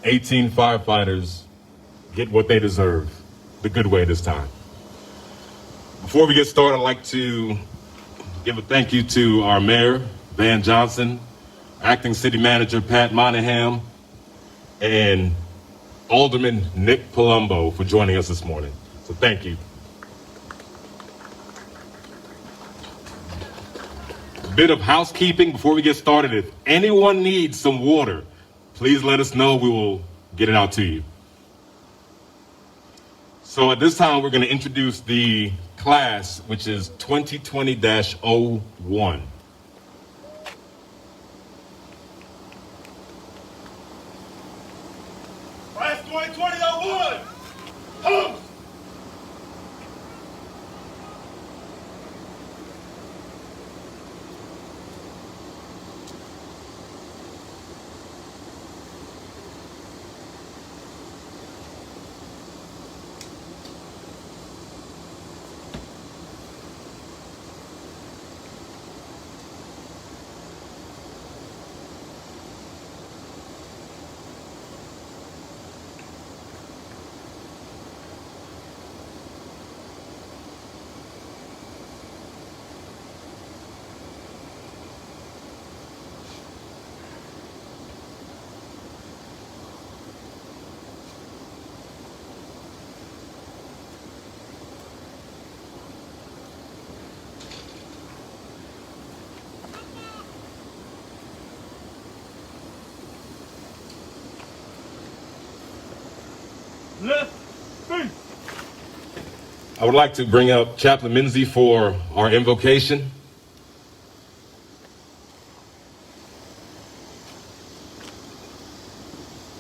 18 firefighters get what they deserve, the good way this time. Before we get started, I'd like to give a thank you to our mayor, Van Johnson, acting city manager, Pat Monahan, and Alderman Nick Palumbo for joining us this morning. So thank you. A bit of housekeeping before we get started. If anyone needs some water, please let us know. We will get it out to you. So at this time, we're going to introduce the class, which is 2020-01. Class 2020-01, host! Left feet. I would like to bring up Chaplain Minzy for our invocation.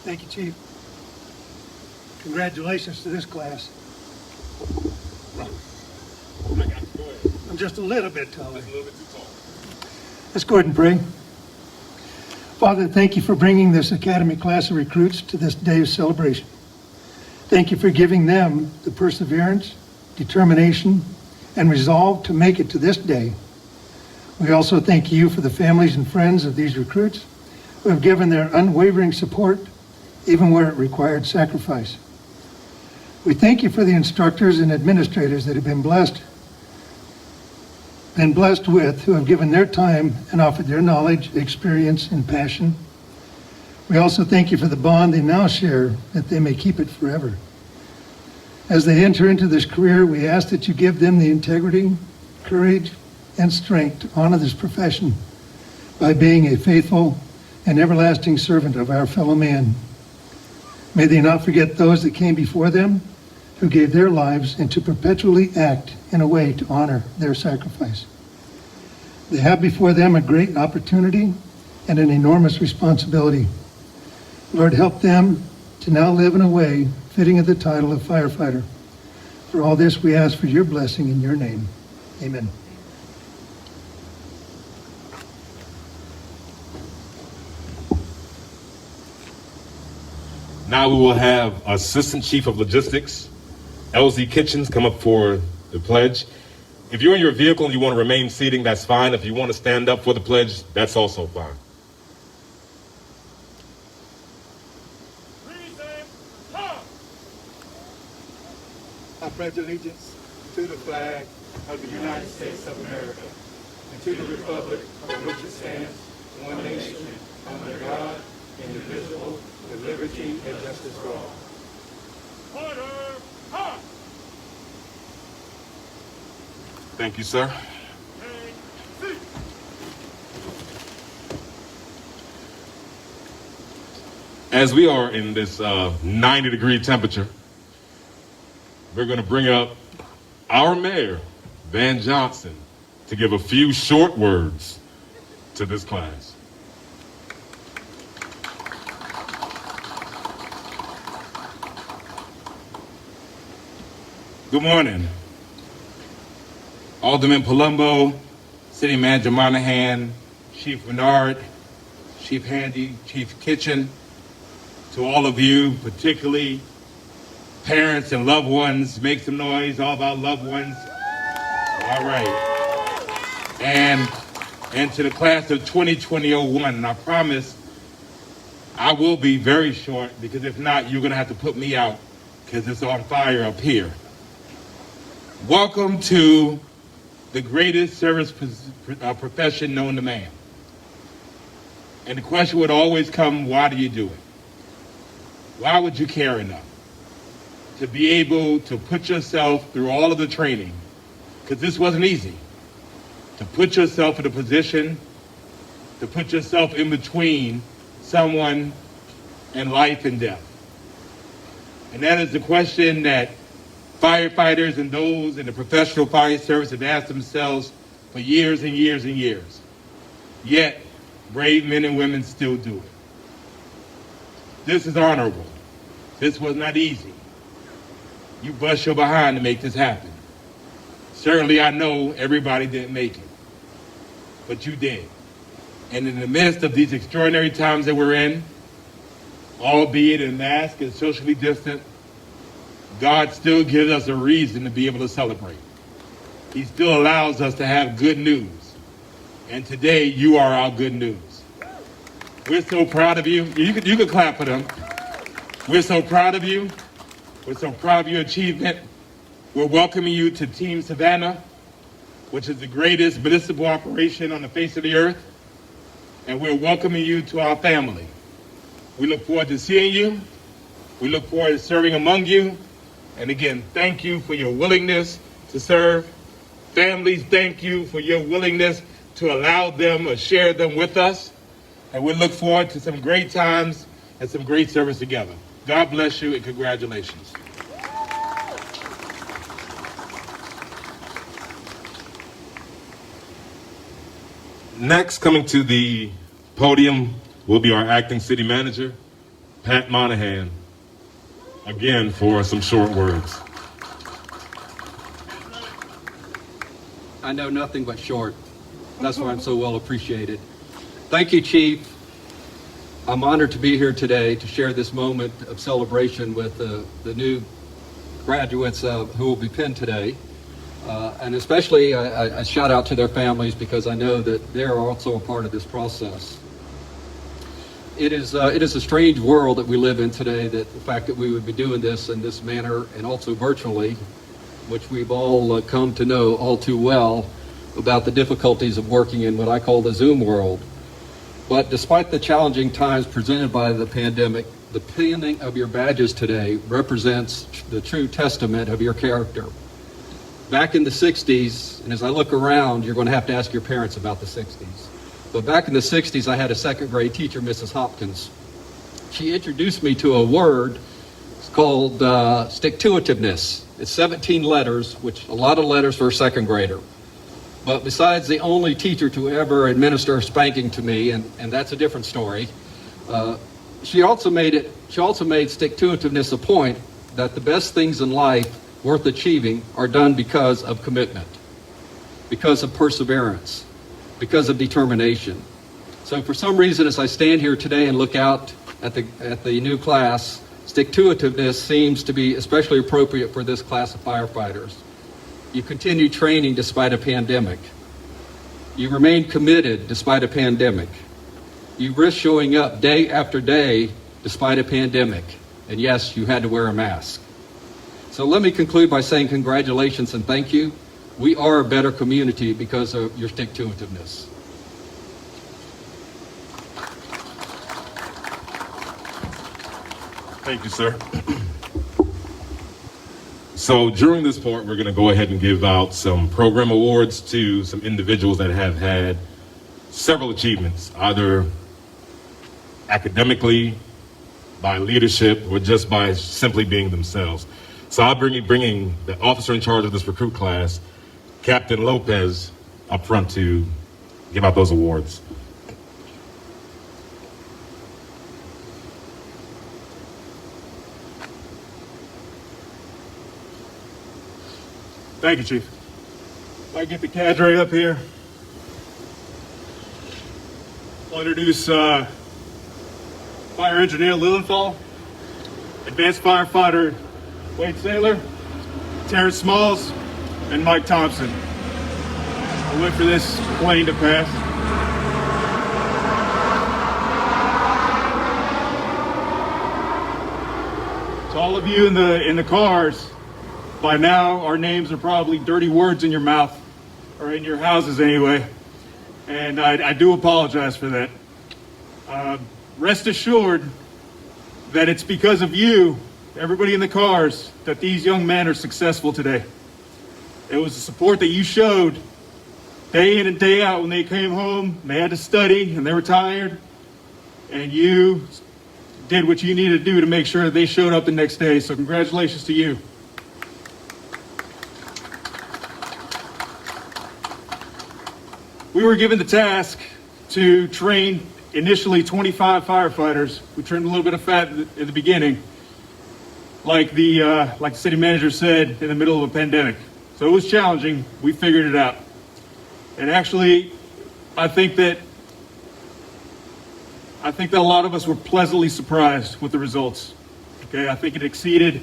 Thank you, Chief. Congratulations to this class. I'm just a little bit taller. Let's go ahead and pray. Father, thank you for bringing this academy class of recruits to this day of celebration. Thank you for giving them the perseverance, determination, and resolve to make it to this day. We also thank you for the families and friends of these recruits who have given their unwavering support, even where it required sacrifice. We thank you for the instructors and administrators that have been blessed with, who have given their time and offered their knowledge, experience, and passion. We also thank you for the bond they now share, that they may keep it forever. As they enter into this career, we ask that you give them the integrity, courage, and strength to honor this profession by being a faithful and everlasting servant of our fellow man. May they not forget those that came before them, who gave their lives, and to perpetually act in a way to honor their sacrifice. They have before them a great opportunity and an enormous responsibility. Lord, help them to now live in a way fitting of the title of firefighter. For all this, we ask for your blessing in your name. Amen. Now we will have Assistant Chief of Logistics, LZ Kitchens, come up for the pledge. If you're in your vehicle and you want to remain seating, that's fine. If you want to stand up for the pledge, that's also fine. I pledge allegiance to the flag of the United States of America and to the republic for which it stands, one nation, under God, indivisible, with liberty and justice for all. Order, ha! Thank you, sir. Take seat. As we are in this 90-degree temperature, we're going to bring up our mayor, Van Johnson, to give a few short words to this class. Good morning. Alderman Palumbo, City Manager Monahan, Chief Bernard, Chief Handy, Chief Kitchen, to all of you, particularly parents and loved ones, make some noise, all of our loved ones. All right. And to the class of 2020-01, and I promise I will be very short because if not, you're going to have to put me out because it's on fire up here. Welcome to the greatest service profession known to man. And the question would always come, why do you do it? Why would you care enough to be able to put yourself through all of the training? Because this wasn't easy. To put yourself in a position, to put yourself in between someone and life and death. And that is the question that firefighters and those in the professional fire service have asked themselves for years and years and years. Yet, brave men and women still do it. This is honorable. This was not easy. You bust your behind to make this happen. Certainly I know everybody didn't make it, but you did. And in the midst of these extraordinary times that we're in, albeit in mask and socially distant, God still gives us a reason to be able to celebrate. He still allows us to have good news. And today, you are our good news. We're so proud of you. You can clap for them. We're so proud of you. We're so proud of your achievement. We're welcoming you to Team Savannah, which is the greatest municipal operation on the face of the earth. And we're welcoming you to our family. We look forward to seeing you. We look forward to serving among you. And again, thank you for your willingness to serve. Families, thank you for your willingness to allow them or share them with us. And we look forward to some great times and some great service together. God bless you and congratulations. Next, coming to the podium will be our acting city manager, Pat Monahan, again for some short words. I know nothing but short. That's why I'm so well appreciated. Thank you, Chief. I'm honored to be here today to share this moment of celebration with the new graduates who will be pinned today. And especially a shout out to their families because I know that they're also a part of this process. It is a strange world that we live in today, that the fact that we would be doing this in this manner and also virtually, which we've all come to know all too well about the difficulties of working in what I call the Zoom world. But despite the challenging times presented by the pandemic, the pinning of your badges today represents the true testament of your character. Back in the 60s, and as I look around, you're going to have to ask your parents about the 60s. But back in the 60s, I had a second grade teacher, Mrs. Hopkins. She introduced me to a word called stick-to-itiveness. It's 17 letters, which a lot of letters for a second grader. But besides the only teacher to ever administer spanking to me, and that's a different story, she also made stick-to-itiveness a point that the best things in life worth achieving are done because of commitment, because of perseverance, because of determination. So for some reason, as I stand here today and look out at the new class, stick-to-itiveness seems to be especially appropriate for this class of firefighters. You continue training despite a pandemic. You remain committed despite a pandemic. You risk showing up day after day despite a pandemic. And yes, you had to wear a mask. So let me conclude by saying congratulations and thank you. We are a better community because of your stick-to-itiveness. Thank you, sir. So during this part, we're going to go ahead and give out some program awards to some individuals that have had several achievements, either academically, by leadership, or just by simply being themselves. So I'll bringing the officer in charge of this recruit class, Captain Lopez, up front to give out those awards. Thank you, Chief. If I get the cadre up here, I'll introduce Fire Engineer Lilienthal, Advanced Firefighter Wade Saylor, Terrence Smalls, and Mike Thompson. I'll wait for this plane to pass. To all of you in the cars, by now our names are probably dirty words in your mouth, or in your houses anyway, and I do apologize for that. Rest assured that it's because of you, everybody in the cars, that these young men are successful today. It was the support that you showed day in and day out when they came home, they had to study and they were tired, and you did what you needed to do to make sure that they showed up the next day. So congratulations to you. We were given the task to train initially 25 firefighters. We trimmed a little bit of fat at the beginning, like the city manager said, in the middle of a pandemic. So it was challenging. We figured it out. And actually, I think that a lot of us were pleasantly surprised with the results. Okay, I think it exceeded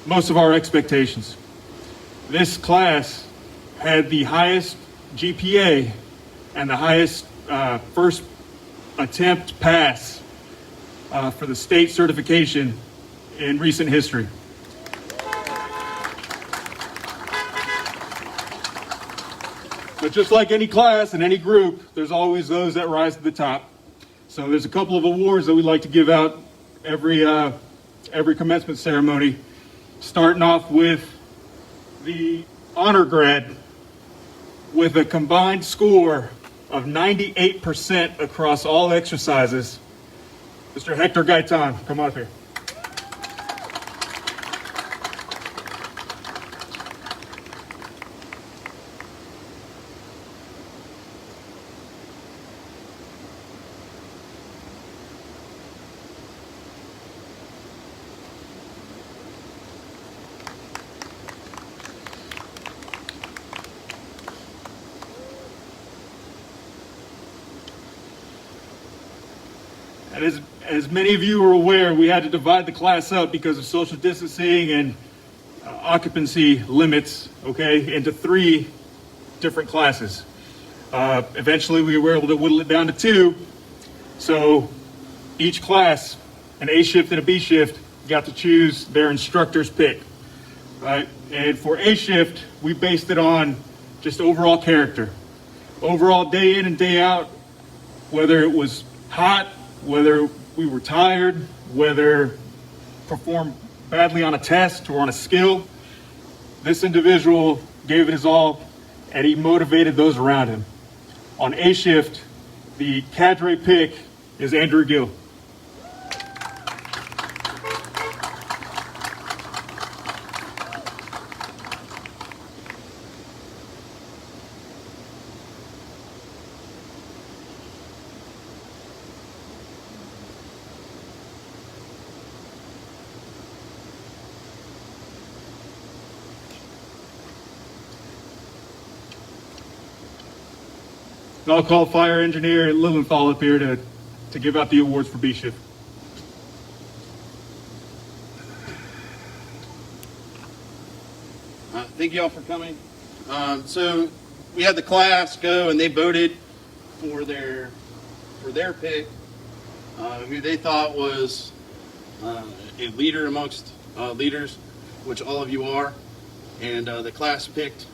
most of our expectations. This class had the highest GPA and the highest first attempt pass for the state certification in recent history. But just like any class and any group, there's always those that rise to the top. So there's a couple of awards that we like to give out every commencement ceremony, starting off with the honor grad with a combined score of 98% across all exercises. Mr. Hector Gaitan, come up here. And as many of you are aware, we had to divide the class up because of social distancing and occupancy limits, okay, into 3 different classes. Eventually, we were able to whittle it down to 2. So each class, an A shift and a B shift, got to choose their instructor's pick, right? And for A shift, we based it on just overall character. Overall, day in and day out, whether it was hot, whether we were tired, whether performed badly on a test or on a skill, this individual gave it his all and he motivated those around him. On A shift, the cadre pick is Andrew Gill. And I'll call fire engineer Lilienthal up here to give out the awards for B shift. Thank you all for coming. So we had the class go and they voted for their pick, who they thought was a leader amongst leaders, which all of you are. And the class picked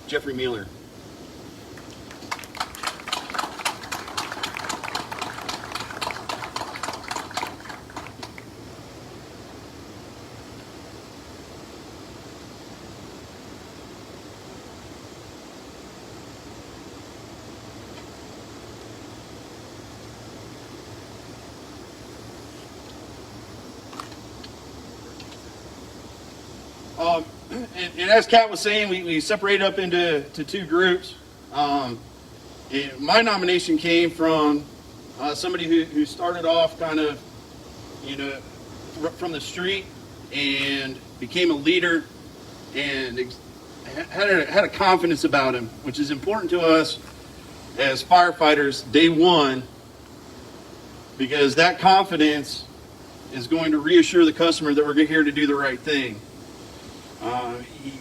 Jeffrey Mueller. And as Kat was saying, we separated up into 2 groups. And my nomination came from somebody who started off kind of, from the street and became a leader and had a confidence about him, which is important to us as firefighters day one, because that confidence is going to reassure the customer that we're here to do the right thing.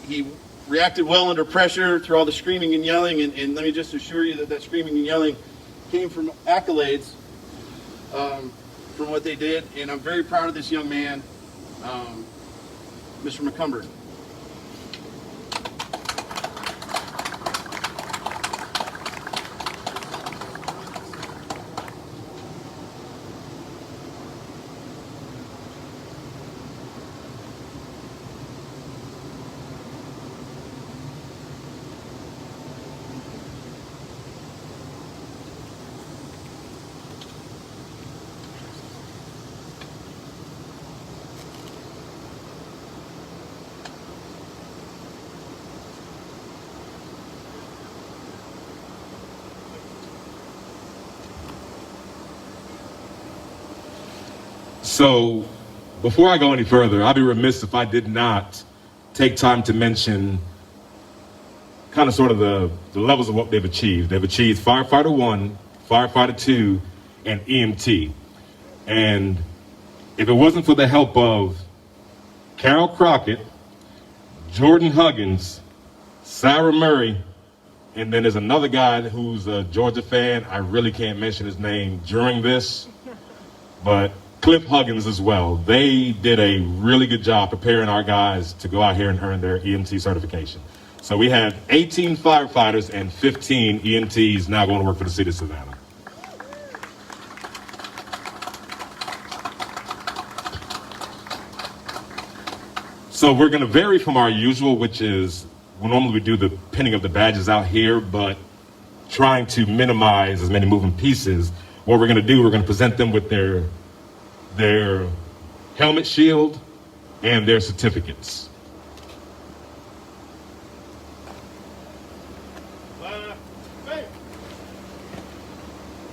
He reacted well under pressure through all the screaming and yelling, and let me just assure you that screaming and yelling came from accolades. from what they did, and I'm very proud of this young man, Mr. McCumber. So, before I go any further, I'd be remiss if I did not take time to mention kind of sort of the levels of what they've achieved. They've achieved Firefighter 1, Firefighter 2, and EMT. And if it wasn't for the help of Carol Crockett, Jordan Huggins, Sarah Murray, and then there's another guy who's a Georgia fan. I really can't mention his name during this, but Cliff Huggins as well. They did a really good job preparing our guys to go out here and earn their EMT certification. So we have 18 firefighters and 15 EMTs now going to work for the city of Savannah. So we're going to vary from our usual, which is normally we do the pinning of the badges out here, but trying to minimize as many moving pieces. What we're going to do, we're going to present them with their helmet shield and their certificates.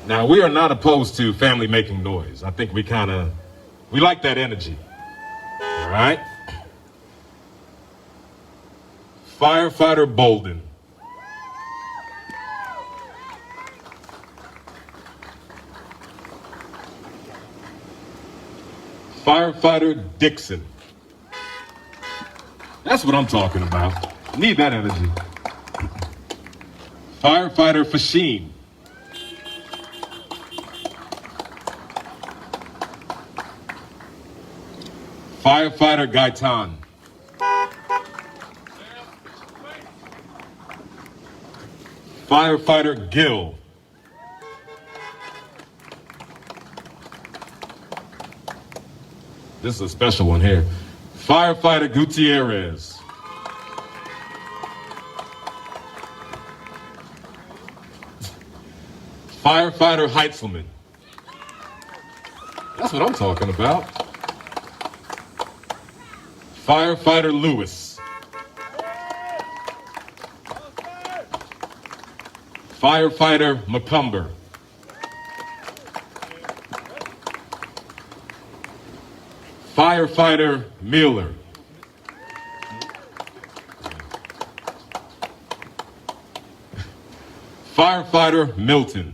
Now, we are not opposed to family making noise. I think we like that energy. All right? Firefighter Bolden. Firefighter Dixon. That's what I'm talking about. Need that energy. Firefighter Fasheen. Firefighter Gaitan. Firefighter Gill. This is a special one here. Firefighter Gutierrez. Firefighter Heitzelman. That's what I'm talking about. Firefighter Lewis. Firefighter McCumber. Firefighter Miller. Firefighter Milton.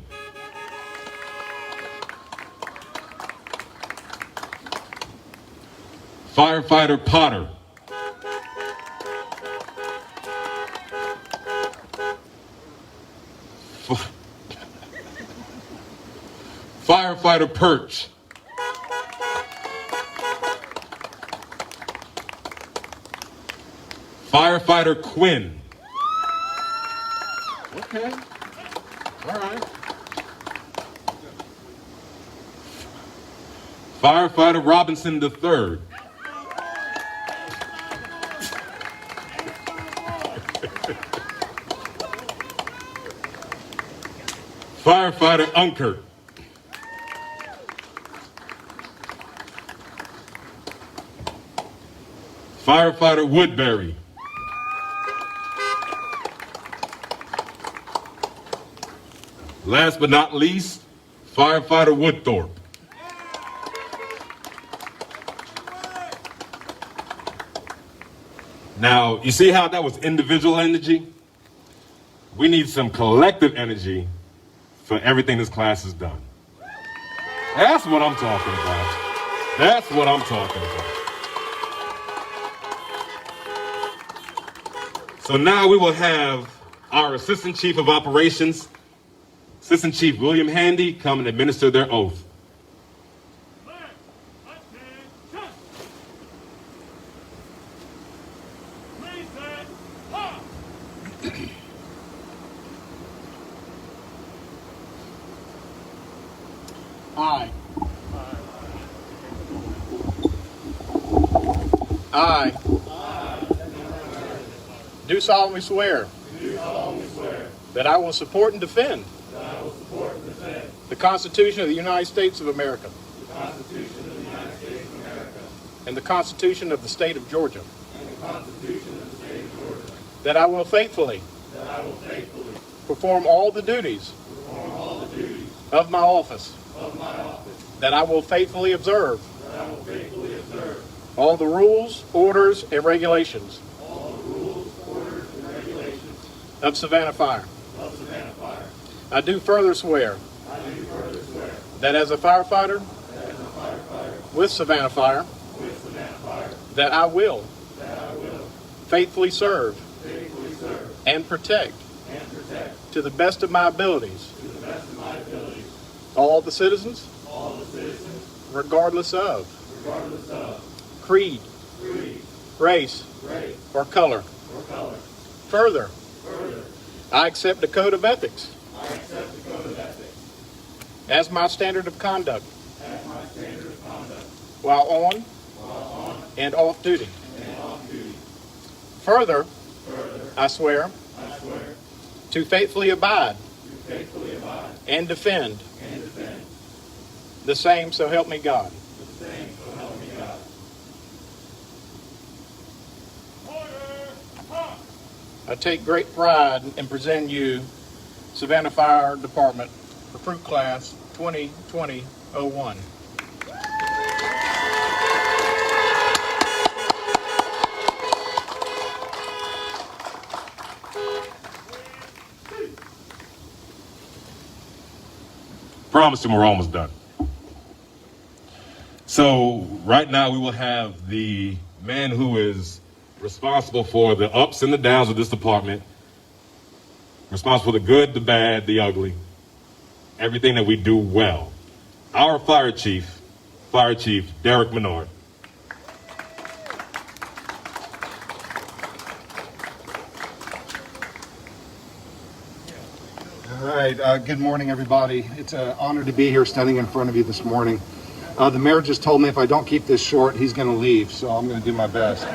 Firefighter Potter. Firefighter Perch. Firefighter Quinn. Okay. All right. Firefighter Robinson III. Firefighter Unkert. Firefighter Woodbury. Last but not least, Firefighter Woodthorpe. Now, you see how that was individual energy? We need some collective energy for everything this class has done. That's what I'm talking about. That's what I'm talking about. So now we will have our Assistant Chief of Operations, Assistant Chief William Handy, come and administer their oath. I do solemnly swear that I will support and defend the Constitution of the United States of America and the Constitution of the State of Georgia, that I will faithfully perform all the duties of my office, that I will faithfully observe all the rules, orders, and regulations of Savannah Fire. I do further swear that as a firefighter with Savannah Fire, that I will faithfully serve and protect to the best of my abilities all the citizens regardless of creed, race, or color. Further, I accept the code of ethics as my standard of conduct while on and off duty. Further, I swear to faithfully abide and defend the same, so help me God. I take great pride in presenting you Savannah Fire Department Recruit Class 2020-01. Promise him we're almost done. So right now we will have the man who is responsible for the ups and the downs of this department, responsible for the good, the bad, the ugly, everything that we do well. Our Fire Chief Derek Menard. All right, good morning, everybody. It's an honor to be here standing in front of you this morning. The mayor just told me if I don't keep this short, he's going to leave, so I'm going to do my best.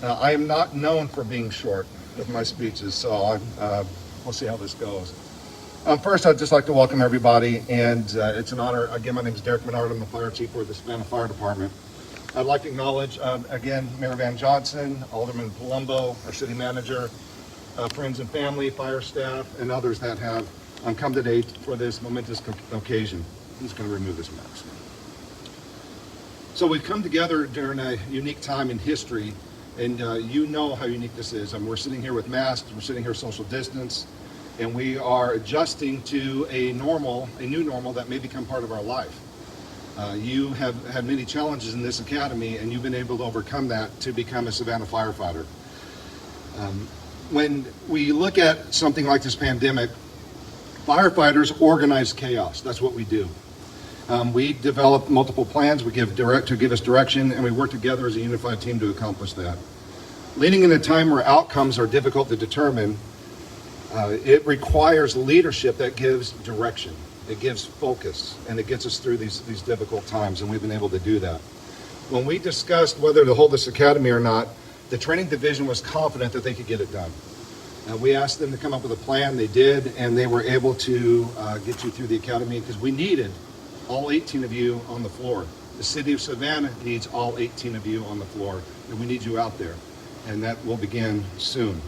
I am not known for being short with my speeches, so we'll see how this goes. First, I'd just like to welcome everybody, and it's an honor. Again, my name is Derek Menard. I'm the Fire Chief for the Savannah Fire Department. I'd like to acknowledge, again, Mayor Van Johnson, Alderman Palumbo, our city manager, friends and family, fire staff, and others that have come today for this momentous occasion. I'm just going to remove this mask. So we've come together during a unique time in history, and you know how unique this is. We're sitting here with masks, we're sitting here social distance, and we are adjusting to a new normal that may become part of our life. You have had many challenges in this academy, and you've been able to overcome that to become a Savannah firefighter. When we look at something like this pandemic, firefighters organize chaos. That's what we do. We develop multiple plans, we give us direction, and we work together as a unified team to accomplish that. Leading in a time where outcomes are difficult to determine, it requires leadership that gives direction, it gives focus, and it gets us through these difficult times, and we've been able to do that. When we discussed whether to hold this academy or not, the training division was confident that they could get it done. We asked them to come up with a plan, they did, and they were able to get you through the academy because we needed all 18 of you on the floor. The city of Savannah needs all 18 of you on the floor, and we need you out there, and that will begin soon.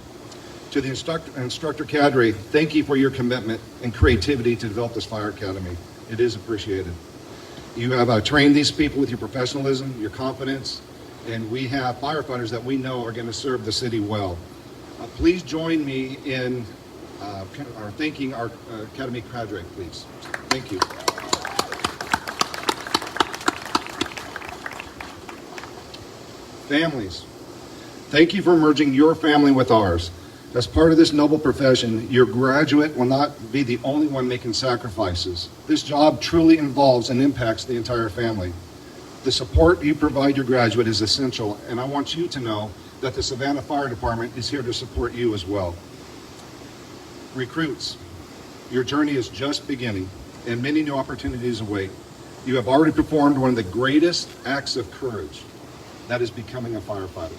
To the instructor cadre, thank you for your commitment and creativity to develop this fire academy. It is appreciated. You have trained these people with your professionalism, your confidence, and we have firefighters that we know are going to serve the city well. Please join me in thanking our academy cadre, please. Thank you. Families, thank you for merging your family with ours. As part of this noble profession, your graduate will not be the only one making sacrifices. This job truly involves and impacts the entire family. The support you provide your graduate is essential, and I want you to know that the Savannah Fire Department is here to support you as well. Recruits, your journey is just beginning, and many new opportunities await. You have already performed one of the greatest acts of courage, that is becoming a firefighter.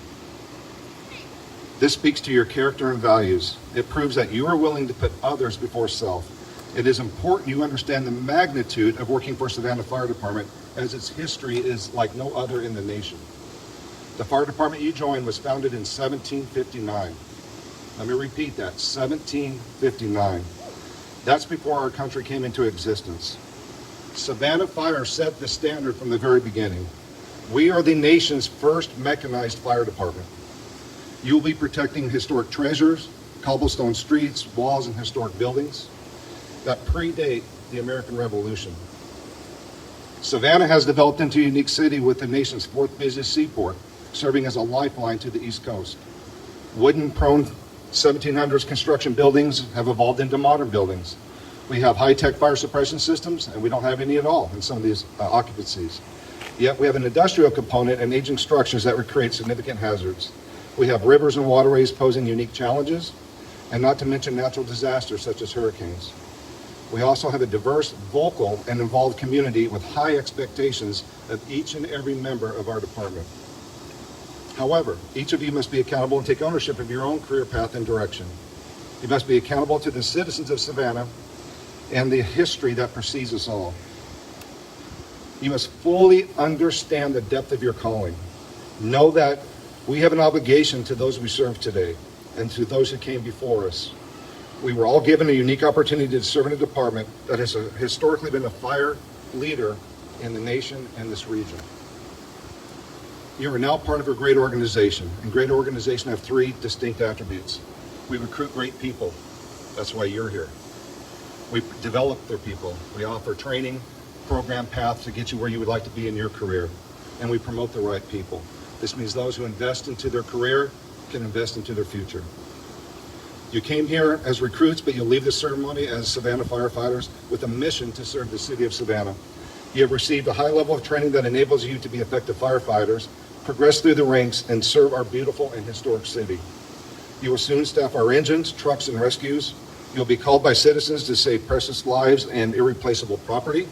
This speaks to your character and values. It proves that you are willing to put others before self. It is important you understand the magnitude of working for Savannah Fire Department, as its history is like no other in the nation. The fire department you joined was founded in 1759. Let me repeat that, 1759. That's before our country came into existence. Savannah Fire set the standard from the very beginning. We are the nation's first mechanized fire department. You will be protecting historic treasures, cobblestone streets, walls, and historic buildings that predate the American Revolution. Savannah has developed into a unique city with the nation's fourth busiest seaport, serving as a lifeline to the East Coast. Wooden-prone 1700s construction buildings have evolved into modern buildings. We have high-tech fire suppression systems, and we don't have any at all in some of these occupancies. Yet we have an industrial component and aging structures that would create significant hazards. We have rivers and waterways posing unique challenges, and not to mention natural disasters such as hurricanes. We also have a diverse, vocal, and involved community with high expectations of each and every member of our department. However, each of you must be accountable and take ownership of your own career path and direction. You must be accountable to the citizens of Savannah and the history that precedes us all. You must fully understand the depth of your calling. Know that we have an obligation to those we serve today and to those who came before us. We were all given a unique opportunity to serve in a department that has historically been a fire leader in the nation and this region. You are now part of a great organization, and great organizations have three distinct attributes. We recruit great people. That's why you're here. We develop their people. We offer training, program paths to get you where you would like to be in your career, and we promote the right people. This means those who invest into their career can invest into their future. You came here as recruits, but you'll leave the ceremony as Savannah firefighters with a mission to serve the city of Savannah. You have received a high level of training that enables you to be effective firefighters, progress through the ranks, and serve our beautiful and historic city. You will soon staff our engines, trucks, and rescues. You'll be called by citizens to save precious lives and irreplaceable property,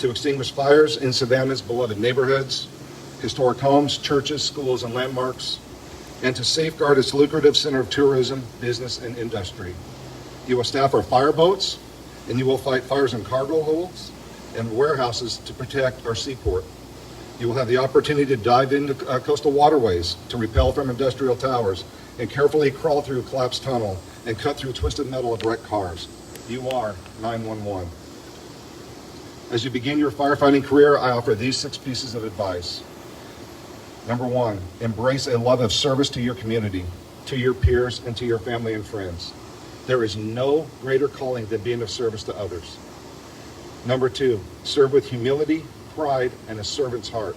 to extinguish fires in Savannah's beloved neighborhoods, historic homes, churches, schools, and landmarks, and to safeguard its lucrative center of tourism, business, and industry. You will staff our fireboats, and you will fight fires in cargo holds and warehouses to protect our seaport. You will have the opportunity to dive into coastal waterways, to rappel from industrial towers, and carefully crawl through a collapsed tunnel and cut through twisted metal of wrecked cars. You are 911. As you begin your firefighting career, I offer these 6 pieces of advice. Number 1, embrace a love of service to your community, to your peers, and to your family and friends. There is no greater calling than being of service to others. Number 2, serve with humility, pride, and a servant's heart.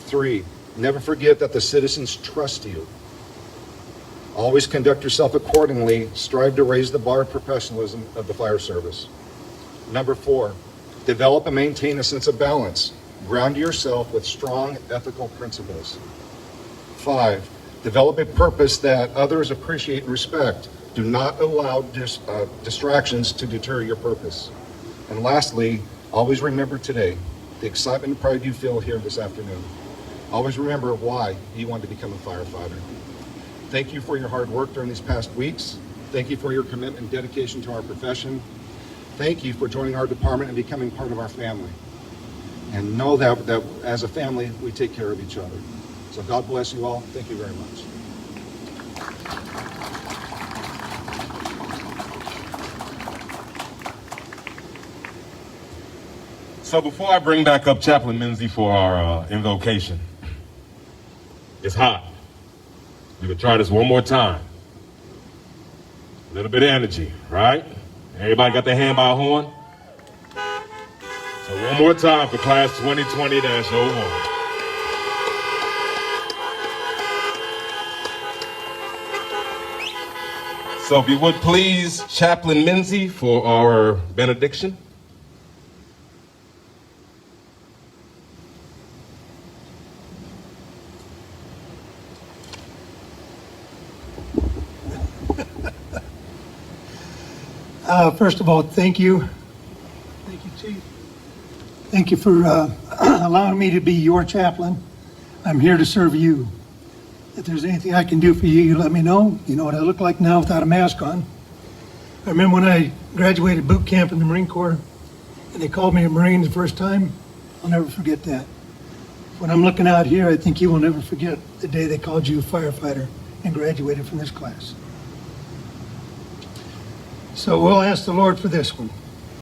3, never forget that the citizens trust you. Always conduct yourself accordingly. Strive to raise the bar of professionalism of the fire service. Number 4, develop and maintain a sense of balance. Ground yourself with strong ethical principles. 5, develop a purpose that others appreciate and respect. Do not allow distractions to deter your purpose. And lastly, always remember today the excitement and pride you feel here this afternoon. Always remember why you want to become a firefighter. Thank you for your hard work during these past weeks. Thank you for your commitment and dedication to our profession. Thank you for joining our department and becoming part of our family. And know that as a family, we take care of each other. So God bless you all. Thank you very much. So before I bring back up Chaplain Menzie for our invocation, it's hot. You can try this one more time. A little bit of energy, right? Everybody got their hand by a horn? So one more time for class 2020-01. So if you would please, Chaplain Menzie for our benediction. First of all, thank you. Thank you, Chief. Thank you for allowing me to be your chaplain. I'm here to serve you. If there's anything I can do for you, you let me know. You know what I look like now without a mask on. I remember when I graduated boot camp in the Marine Corps, and they called me a Marine the first time. I'll never forget that. When I'm looking out here, I think you will never forget the day they called you a firefighter and graduated from this class. So we'll ask the Lord for this one.